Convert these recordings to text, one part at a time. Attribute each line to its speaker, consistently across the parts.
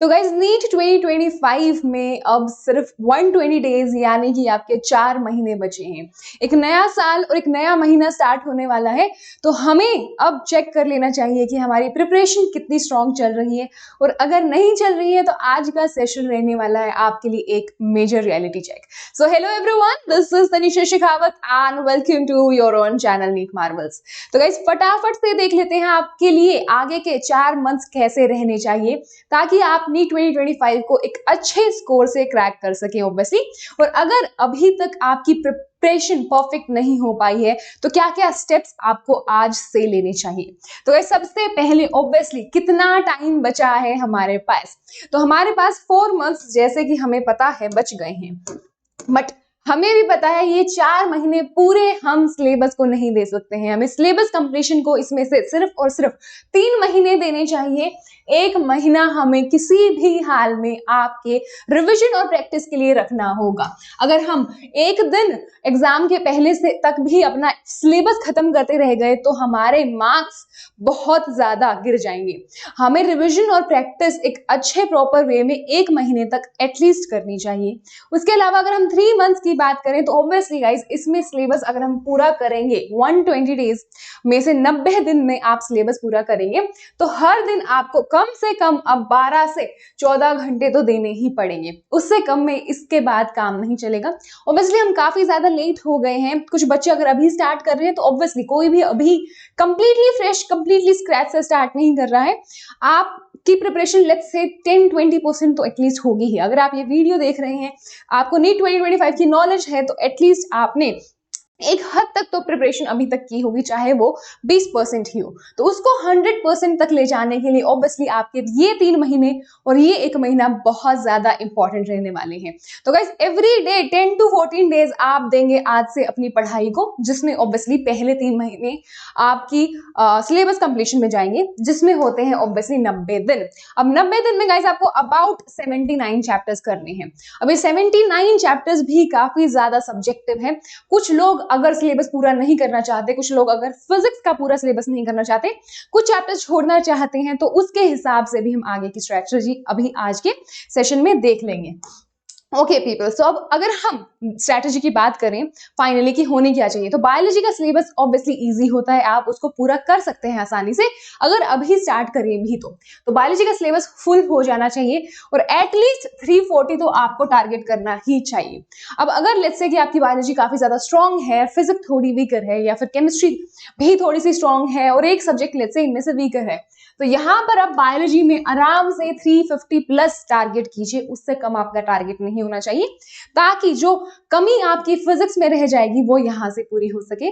Speaker 1: तो guys NEET 2025 में अब सिर्फ 120 डेज यानी कि आपके 4 महीने बचे हैं। एक नया साल और एक नया महीना स्टार्ट होने वाला है, तो हमें अब चेक कर लेना चाहिए कि हमारी प्रिपरेशन कितनी स्ट्रांग चल रही है, और अगर नहीं चल रही है तो आज का सेशन रहने वाला है आपके लिए एक major reality check. So hello everyone, this is Tanisha Shekhawat and welcome to your own channel NEET marvels. तो गाइज फटाफट से देख लेते हैं आपके लिए आगे के 4 मंथ्स कैसे रहने चाहिए ताकि आप नीट 2025 को एक अच्छे स्कोर से क्रैक कर सके ऑब्वियसली। और अगर अभी तक आपकी प्रिपरेशन परफेक्ट नहीं हो पाई है तो क्या क्या स्टेप्स आपको आज से लेने चाहिए। तो ये सबसे पहले ऑब्वियसली कितना टाइम बचा है हमारे पास। तो हमारे पास 4 मंथ्स जैसे कि हमें पता है बच गए हैं, बट हमें भी पता है ये 4 महीने पूरे हम सिलेबस को नहीं दे सकते हैं। हमें सिलेबस कंप्लीशन को इसमें से सिर्फ और सिर्फ 3 महीने देने चाहिए। 1 महीना हमें किसी भी हाल में आपके रिवीजन और प्रैक्टिस के लिए रखना होगा। अगर हम एक दिन एग्जाम के पहले से तक भी अपना सिलेबस खत्म करते रह गए तो हमारे मार्क्स बहुत ज्यादा गिर जाएंगे। हमें रिवीजन और प्रैक्टिस एक अच्छे प्रॉपर वे में 1 महीने तक एटलीस्ट करनी चाहिए। उसके अलावा अगर हम 3 मंथ्स की बात करें तो ऑब्वियसली गाइस इसमें सिलेबस अगर हम पूरा करेंगे 120 डेज में से 90 दिन में आप सिलेबस पूरा करेंगे तो हर दिन आपको कम से कम अब 12 से 14 घंटे तो देने ही पड़ेंगे। उससे कम में इसके बाद काम नहीं चलेगा। ऑब्वियसली हम काफी ज्यादा लेट हो गए हैं। कुछ बच्चे अगर अभी स्टार्ट कर रहे हैं तो ऑब्वियसली कोई भी अभी कंप्लीटली फ्रेश कंप्लीटली स्क्रैच से स्टार्ट नहीं कर रहा है। आप की प्रिपरेशन लेट्स से 10-20% तो एटलीस्ट होगी ही। अगर आप ये वीडियो देख रहे हैं, आपको नीट 2025 की नॉलेज है तो एटलीस्ट आपने एक हद तक तो प्रिपरेशन अभी तक की होगी, चाहे वो 20% ही हो। तो उसको 100% तक ले जाने के लिए ऑब्वियसली आपके ये 3 महीने और ये 1 महीना बहुत ज्यादा इंपॉर्टेंट रहने वाले हैं। तो guys every day 10 to 14 days आप देंगे आज से अपनी पढ़ाई को, जिसमें ऑब्वियसली पहले 3 महीने आपकी सिलेबस कंप्लीशन में जाएंगे, जिसमें होते हैं ऑब्वियसली 90 दिन। अब 90 दिन में गाइस आपको अबाउट 79 चैप्टर्स करने हैं। अब ये 79 चैप्टर्स भी काफी ज्यादा सब्जेक्टिव है। कुछ लोग अगर सिलेबस पूरा नहीं करना चाहते, कुछ लोग अगर फिजिक्स का पूरा सिलेबस नहीं करना चाहते, कुछ चैप्टर्स छोड़ना चाहते हैं, तो उसके हिसाब से भी हम आगे की स्ट्रेटजी अभी आज के सेशन में देख लेंगे। ओके पीपल, सो अब अगर हम स्ट्रैटेजी की बात करें फाइनली कि होने क्या चाहिए, तो बायोलॉजी का सिलेबस ऑब्वियसली इजी होता है, आप उसको पूरा कर सकते हैं आसानी से अगर अभी स्टार्ट करें भी तो बायोलॉजी का सिलेबस फुल हो जाना चाहिए और एटलीस्ट 340 तो आपको टारगेट करना ही चाहिए। अब अगर लेट्स से कि आपकी बायोलॉजी काफी ज्यादा स्ट्रांग है, फिजिक्स थोड़ी वीकर है या फिर केमिस्ट्री भी थोड़ी सी स्ट्रांग है और एक सब्जेक्ट लेट्स से इनमें से वीकर है, तो यहां पर आप बायोलॉजी में आराम से 350 प्लस टारगेट कीजिए। उससे कम आपका टारगेट नहीं होना चाहिए, ताकि जो कमी आपकी फिजिक्स में रह जाएगी वो यहां से पूरी हो सके।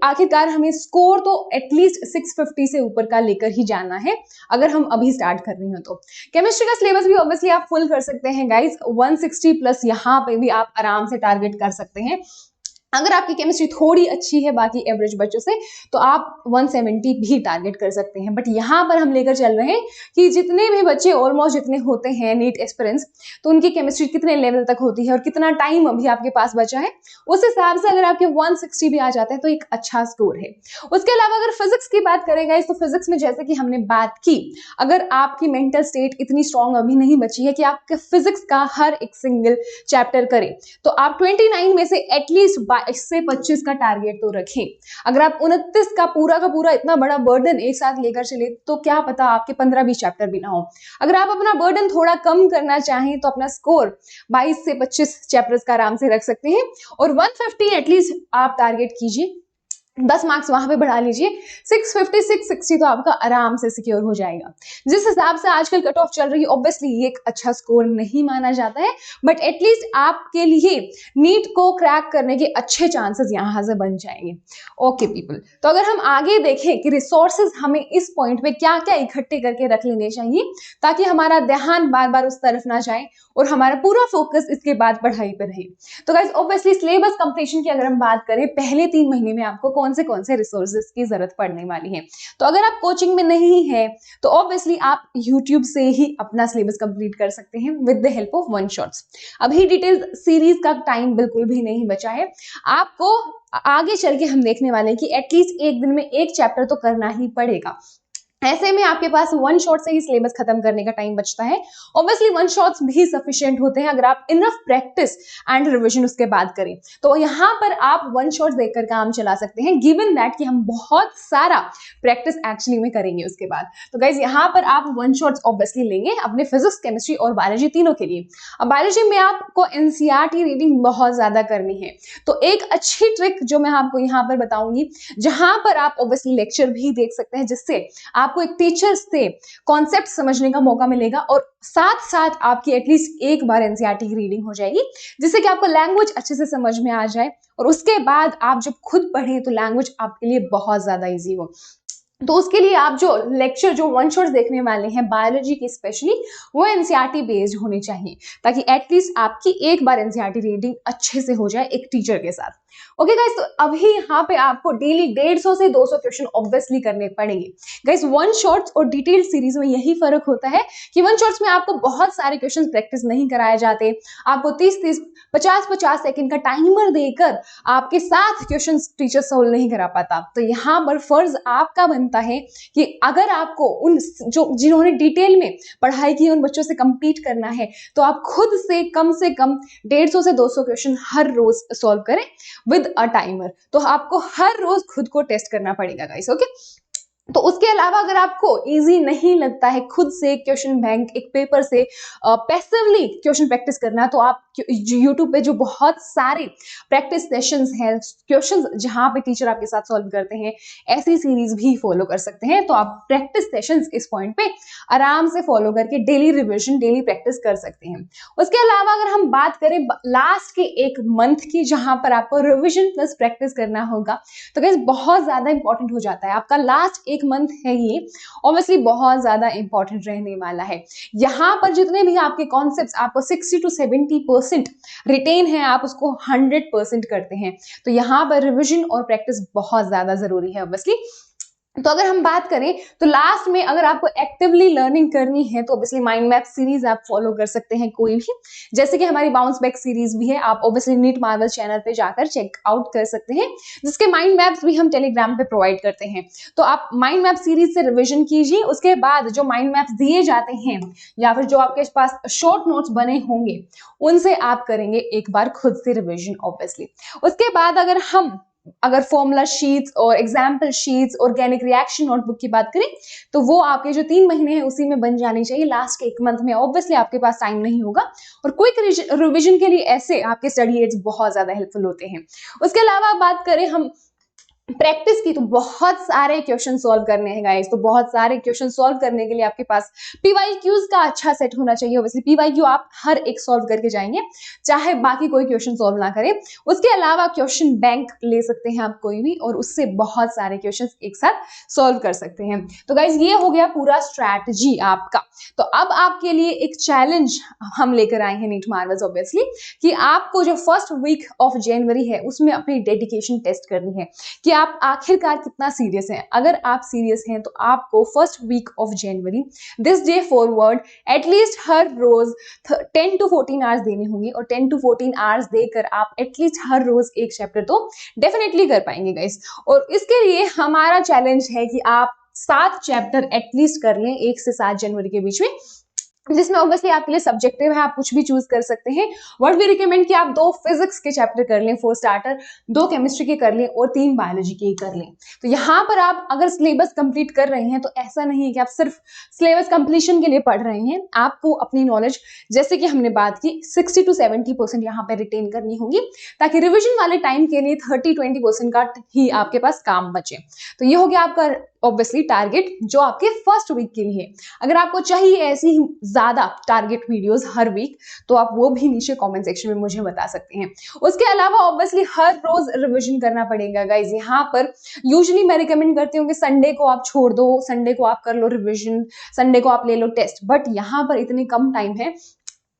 Speaker 1: आखिरकार हमें स्कोर तो एटलीस्ट 650 से ऊपर का लेकर ही जाना है अगर हम अभी स्टार्ट कर रही हो तो। केमिस्ट्री का सिलेबस भी ऑब्वियसली आप फुल कर सकते हैं गाइज, 160 प्लस यहां पे भी आप आराम से टारगेट कर सकते हैं। अगर आपकी केमिस्ट्री थोड़ी अच्छी है बाकी एवरेज बच्चों से तो आप 170 भी टारगेट कर सकते हैं। बट यहाँ पर हम लेकर चल रहे हैं कि जितने भी बच्चे ऑलमोस्ट जितने होते हैं नीट एस्पिरेंट्स, तो उनकी केमिस्ट्री कितने लेवल तक होती है और कितना टाइम अभी आपके पास बचा है, उस हिसाब से अगर आपके 160 भी आ जाते हैं तो एक अच्छा स्कोर है। उसके अलावा अगर फिजिक्स की बात करेंगे तो फिजिक्स में जैसे कि हमने बात की, अगर आपकी मेंटल स्टेट इतनी स्ट्रांग अभी नहीं बची है कि आपके फिजिक्स का हर एक सिंगल चैप्टर करें, तो आप 29 में से एटलीस्ट 22 से 25 का टारगेट तो रखें। अगर आप 29 का पूरा इतना बड़ा बर्डन एक साथ लेकर चले तो क्या पता आपके 15-20 चैप्टर भी ना हो। अगर आप अपना बर्डन थोड़ा कम करना चाहें तो अपना स्कोर 22 से 25 चैप्टर्स का आराम से रख सकते हैं और 150 एटलीस्ट आप टारगेट कीजिए। 10 मार्क्स वहां पे बढ़ा लीजिए, 650 660 तो आपका आराम से सिक्योर हो जाएगा। जिस हिसाब से आजकल कट ऑफ चल रही है ऑब्वियसली ये एक अच्छा स्कोर नहीं माना जाता है, बट एटलीस्ट आपके लिए नीट को क्रैक करने के अच्छे चांसेस यहां से बन जाएंगे। ओके पीपल, तो अगर हम आगे देखें कि रिसोर्सेज हमें इस पॉइंट पे क्या क्या इकट्ठे करके रख लेने चाहिए ताकि हमारा ध्यान बार बार उस तरफ ना जाए और हमारा पूरा फोकस इसके बाद पढ़ाई पर रहे। तो गाइस ऑब्वियसली सिलेबस कंप्लीशन की अगर हम बात करें, पहले 3 महीने में आपको कौन से रिसोर्सेज की जरूरत पड़ने वाली है। तो अगर आप कोचिंग में नहीं है तो ऑब्वियसली आप यूट्यूब से ही अपना सिलेबस कंप्लीट कर सकते हैं with the help of one shots. अभी डिटेल सीरीज का टाइम बिल्कुल भी नहीं बचा है। आपको आगे चल के हम देखने वाले हैं कि एटलीस्ट एक दिन में एक चैप्टर तो करना ही पड़ेगा। ऐसे में आपके पास वन शॉट से ही सिलेबस खत्म करने का टाइम बचता है। ऑब्वियसली वन शॉट्स भी सफिशिएंट होते हैं अगर आप इनफ प्रैक्टिस एंड रिवीजन उसके बाद करें, तो यहाँ पर आप वन शॉट देखकर काम चला सकते हैं, गिवन दैट कि हम बहुत सारा प्रैक्टिस एक्चुअली में करेंगे उसके बाद। तो गाइज यहाँ पर आप वन शॉट्स ऑब्वियसली लेंगे अपने फिजिक्स, केमिस्ट्री और बायोलॉजी तीनों के लिए। अब बायोलॉजी में आपको एनसीईआरटी रीडिंग बहुत ज्यादा करनी है, तो एक अच्छी ट्रिक जो मैं आपको यहाँ पर बताऊंगी, जहां पर आप ऑब्वियसली लेक्चर भी देख सकते हैं, जिससे आपको एक टीचर से कॉन्सेप्ट समझने का मौका मिलेगा और साथ साथ आपकी एटलीस्ट एक बार एनसीईआरटी की रीडिंग हो जाएगी, जिससे कि आपको लैंग्वेज अच्छे से समझ में आ जाए और उसके बाद आप जब खुद पढ़ें तो लैंग्वेज आपके लिए बहुत ज्यादा इजी हो। तो उसके लिए आप जो लेक्चर जो वन शॉट्स देखने वाले हैं बायोलॉजी की स्पेशली, वो एनसीईआरटी बेस्ड होनी चाहिए, ताकि एटलीस्ट आपकी एक बार एनसीईआरटी रीडिंग अच्छे से हो जाए एक टीचर के साथ। ओके गाइस, तो अभी यहाँ पे आपको डेली 150 से 200 क्वेश्चन ऑब्वियसली करने पड़ेंगे। गाइस वन शॉट्स और डिटेल्ड सीरीज में यही फर्क होता है कि वन शॉट्स में आपको बहुत सारे क्वेश्चन प्रैक्टिस नहीं कराए जाते, आपको 30-30, 50-50 सेकंड का टाइमर देकर आपके साथ क्वेश्चन टीचर सोल्व नहीं करा पाता। तो यहाँ पर फर्ज आपका बनता है कि अगर आपको उन जो जिन्होंने डिटेल में पढ़ाई की उन बच्चों से कंपीट करना है, तो आप खुद से कम 150 से 200 क्वेश्चन हर रोज सॉल्व करें विद अ टाइमर। तो आपको हर रोज खुद को टेस्ट करना पड़ेगा गाइस। ओके, तो उसके अलावा अगर आपको इजी नहीं लगता है खुद से क्वेश्चन बैंक एक पेपर से पैसिवली क्वेश्चन प्रैक्टिस करना, तो आप यूट्यूब पे जो बहुत सारे प्रैक्टिस सेशंस हैं, क्वेश्चंस जहां पे टीचर आपके साथ सॉल्व करते हैं, ऐसी सीरीज भी फॉलो कर सकते हैं। तो आप प्रैक्टिस सेशंस इस पॉइंट पे आराम से फॉलो करके डेली रिविजन, डेली प्रैक्टिस कर सकते हैं। उसके अलावा अगर हम बात करें लास्ट के एक मंथ की, जहां पर आपको रिविजन प्लस प्रैक्टिस करना होगा, तो गाइस बहुत ज्यादा इंपॉर्टेंट हो जाता है। आपका लास्ट एक मंथ है ये ऑब्वियसली बहुत ज्यादा इंपॉर्टेंट रहने वाला है। यहाँ पर जितने भी आपके कॉन्सेप्ट्स आपको 60 to 70% रिटेन है, आप उसको 100% करते हैं। तो यहाँ पर रिविजन और प्रैक्टिस बहुत ज्यादा जरूरी है ऑब्वियसली। तो अगर हम बात करें तो लास्ट में अगर आपको एक्टिवली लर्निंग करनी है, तो ऑब्वियसली माइंड मैप सीरीज आप फॉलो कर सकते हैं कोई भी, जैसे कि हमारी बाउंस बैक सीरीज भी है, आप ऑब्वियसली नीट मार्वल चैनल पे जाकर चेकआउट कर सकते हैं, जिसके माइंड मैप्स भी हम टेलीग्राम पे प्रोवाइड करते हैं। तो आप माइंड मैप सीरीज से रिविजन कीजिए, उसके बाद जो माइंड मैप्स दिए जाते हैं या फिर जो आपके पास शॉर्ट नोट्स बने होंगे, उनसे आप करेंगे एक बार खुद से रिविजन ऑब्वियसली। उसके बाद अगर फॉर्मूला शीट्स और example sheets, organic reaction notebook की बात करें, तो वो आपके जो 3 महीने हैं उसी में बन जानी चाहिए। लास्ट के 1 मंथ में ऑब्वियसली आपके पास टाइम नहीं होगा, और क्विक रिविजन के लिए ऐसे आपके स्टडी एड्स बहुत ज्यादा हेल्पफुल होते हैं। उसके अलावा बात करें हम प्रैक्टिस की, तो बहुत सारे क्वेश्चन सॉल्व करने हैं गाइस। तो बहुत सारे क्वेश्चन सॉल्व करने के लिए आपके पास पीवाईक्यूज का अच्छा सेट होना चाहिए। ऑब्वियसली पीवाईक्यू आप हर एक सॉल्व करके जाएंगे, चाहे बाकी कोई क्वेश्चन सॉल्व ना करें। उसके अलावा क्वेश्चन बैंक ले सकते हैं आप कोई भी, और उससे बहुत सारे क्वेश्चन एक साथ सॉल्व कर सकते हैं। तो गाइस ये हो गया पूरा स्ट्रैटेजी आपका। तो अब आपके लिए एक चैलेंज हम लेकर आए हैं नीट मार्वल्स ऑब्वियसली, कि आपको जो फर्स्ट वीक ऑफ जनवरी है उसमें अपनी डेडिकेशन टेस्ट करनी है कि आप आखिरकार कितना सीरियस हैं। अगर आप सीरियस हैं तो आपको first week of January this day forward at least हर रोज 10 to 14 आवर्स देने होंगे, और 10 to 14 आवर्स देकर आप एटलीस्ट हर रोज एक चैप्टर तो डेफिनेटली कर पाएंगे गाइस। और इसके लिए हमारा चैलेंज है कि आप 7 चैप्टर एटलीस्ट कर लें 1 से 7 जनवरी के बीच में, जिसमें ऑब्वियसली आपके लिए सब्जेक्टिव है, आप कुछ भी चूज कर सकते हैं। व्हाट वी रिकमेंड कि आप 2 फिजिक्स के चैप्टर कर लें फॉर स्टार्टर, 2 केमिस्ट्री के कर लें और 3 बायोलॉजी के कर लें। तो यहाँ पर आप अगर सिलेबस कंप्लीट कर रहे हैं, तो ऐसा नहीं है कि आप सिर्फ सिलेबस कंप्लीशन के लिए पढ़ रहे हैं, आपको अपनी नॉलेज, जैसे कि हमने बात की, 60 to 70% यहाँ पर रिटेन करनी होगी, ताकि रिविजन वाले टाइम के लिए 30-20% का ही आपके पास काम बचे। तो ये हो गया आपका ऑब्वियसली टारगेट जो आपके फर्स्ट वीक के लिए। अगर आपको चाहिए ऐसी ज्यादा टारगेट वीडियोस हर वीक, तो आप वो भी नीचे कमेंट सेक्शन में मुझे बता सकते हैं। उसके अलावा ऑब्वियसली हर रोज रिवीजन करना पड़ेगा गाइज। यहाँ पर यूजुअली मैं रिकमेंड करती हूँ कि संडे को आप छोड़ दो, संडे को आप कर लो रिवीजन, संडे को आप ले लो टेस्ट, बट यहाँ पर इतनी कम टाइम है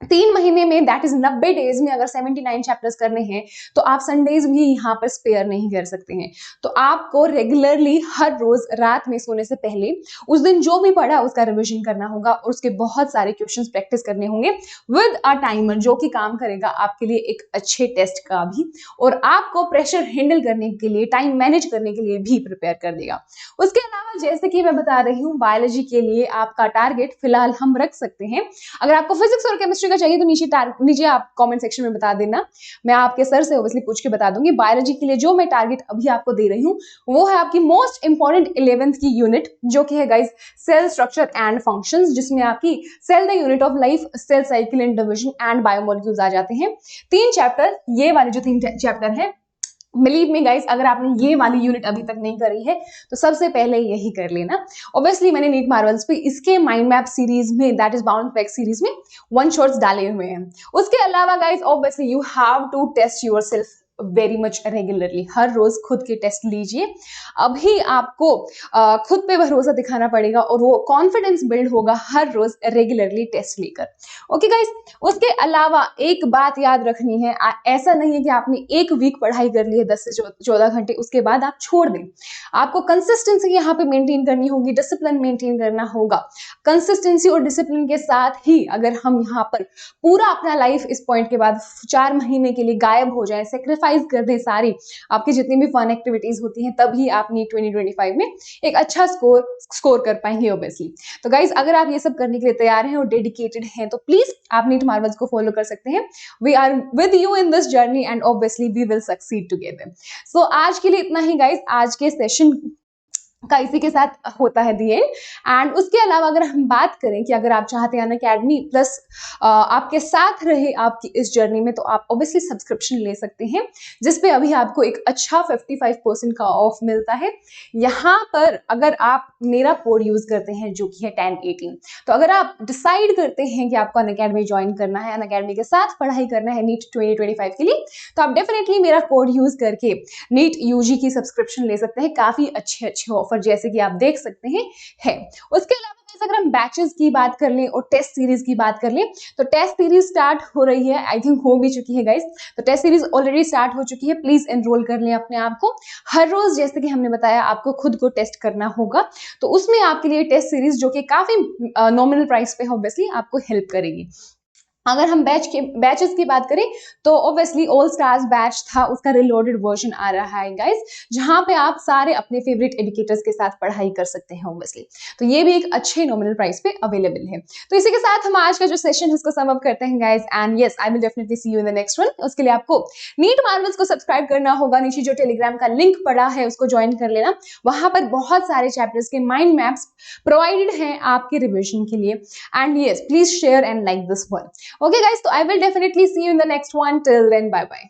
Speaker 1: 3 महीने में दैट इज 90 डेज में अगर 79 चैप्टर्स करने हैं तो आप संडेज भी यहाँ पर स्पेयर नहीं कर सकते हैं। तो आपको रेगुलरली हर रोज रात में सोने से पहले उस दिन जो भी पढ़ा उसका रिविजन करना होगा और उसके बहुत सारे क्वेश्चंस प्रैक्टिस करने होंगे विद अ टाइमर जो कि काम करेगा आपके लिए एक अच्छे टेस्ट का भी और आपको प्रेशर हैंडल करने के लिए, टाइम मैनेज करने के लिए भी प्रिपेयर कर देगा। उसके अलावा जैसे कि मैं बता रही हूँ बायोलॉजी के लिए आपका टारगेट फिलहाल हम रख सकते हैं। अगर आपको फिजिक्स और केमिस्ट्री का चाहिए तो नीचे आप कमेंट सेक्शन में बता देना, मैं आपके सर से ऑब्वियसली पूछ के बता दूंगी। बायोलॉजी के लिए जो मैं टारगेट अभी आपको दे रही हूँ वो है आपकी मोस्ट इंपॉर्टेंट 11th की यूनिट जो कि है guys cell structure and functions, जिसमें आपकी cell the unit of life, cell cycle and division and biomolecules आ जाते हैं। 3 चैप्टर, ये वाले जो 3 चैप्टर है, बिलीव मी गाइस अगर आपने ये वाली यूनिट अभी तक नहीं करी है तो सबसे पहले यही कर लेना। ऑब्वियसली मैंने नीट मार्वल्स पे इसके माइंड मैप सीरीज में, that is bound fact series में 1 शॉट्स डाले हुए हैं। उसके अलावा guys obviously you have to test yourself very much regularly, हर रोज खुद के टेस्ट लीजिए। अभी आपको खुद पे भरोसा दिखाना पड़ेगा और वो कॉन्फिडेंस बिल्ड होगा हर रोज रेगुलरली टेस्ट लेकर। ओके गाइस, उसके अलावा एक बात याद रखनी है, ऐसा नहीं है कि आपने एक वीक पढ़ाई कर ली है 10 से 14 घंटे उसके बाद आप छोड़ दें। आपको कंसिस्टेंसी यहाँ पे मेंटेन करनी होगी, डिसिप्लिन मेंटेन करना होगा। कंसिस्टेंसी और डिसिप्लिन के साथ ही अगर हम यहाँ पर पूरा अपना लाइफ इस पॉइंट के बाद 4 महीने के लिए गायब हो जाए, सेक्रीफाइस कर दें सारी आपकी जितनी भी फन एक्टिविटीज होती हैं, तभी आप नीट 2025 में एक अच्छा स्कोर कर पाएंगे ऑब्वियसली। तो गाइज अगर आप ये सब करने के लिए तैयार हैं और डेडिकेटेड हैं तो प्लीज आप नीट मार्वल्स को फॉलो कर सकते हैं। We are with you in this journey and obviously we will succeed together. So आज के लिए इतना ही गाइज, आज के सेशन का इसी के साथ होता है दी एंड। एंड उसके अलावा अगर हम बात करें कि अगर आप चाहते हैं अनअकैडमी प्लस आपके साथ रहे आपकी इस जर्नी में, तो आप ऑब्वियसली सब्सक्रिप्शन ले सकते हैं जिसपे अभी आपको एक अच्छा 55% का ऑफ मिलता है। यहाँ पर अगर आप मेरा कोड यूज करते हैं जो कि है 1018, तो अगर आप डिसाइड करते हैं कि आपको अनअकैडमी ज्वाइन करना है, अनअकैडमी के साथ पढ़ाई करना है नीट 2025 के लिए, तो आप डेफिनेटली मेरा कोड यूज करके नीट यूजी की सब्सक्रिप्शन ले सकते हैं। काफी अच्छे अच्छे ऑफर जैसे कि आप देख सकते हैं है। उसके अलावा अगर हम बैचेस की बात कर लें और टेस्ट सीरीज की बात कर लें, तो टेस्ट सीरीज स्टार्ट हो रही है, आई थिंक हो भी चुकी है गाइस। तो टेस्ट सीरीज ऑलरेडी स्टार्ट हो चुकी है, प्लीज एनरोल कर लें अपने आप को। हर रोज जैसे कि हमने बताया आपको खुद को टेस्ट करना होगा, तो उसमें आपके लिए टेस्ट सीरीज जो कि काफी नॉमिनल प्राइस पे ऑब्वियसली आपको हेल्प करेगी। अगर हम बैचेस की बात करें तो ऑब्वियसली ऑल स्टार्स बैच था, उसका रिलोडेड वर्जन आ रहा है गाइस, जहां पे आप सारे अपने फेवरेट एजुकेटर्स के साथ पढ़ाई कर सकते हैं ऑब्वियसली। तो ये भी एक अच्छे नॉमिनल प्राइस पे अवेलेबल है। तो इसी के साथ हम आज का जो सेशन है इसको सम अप करते हैं guys, and yes I will definitely see you in the next one. उसके लिए आपको नीट मार्वल्स को सब्सक्राइब करना होगा, नीचे जो टेलीग्राम का लिंक पड़ा है उसको ज्वाइन कर लेना। वहां पर बहुत सारे चैप्टर्स के माइंड मैप्स प्रोवाइडेड हैं आपके रिविजन के लिए। And yes please share and like this one. Okay guys, so I will definitely see you in the next one. Till then, bye bye.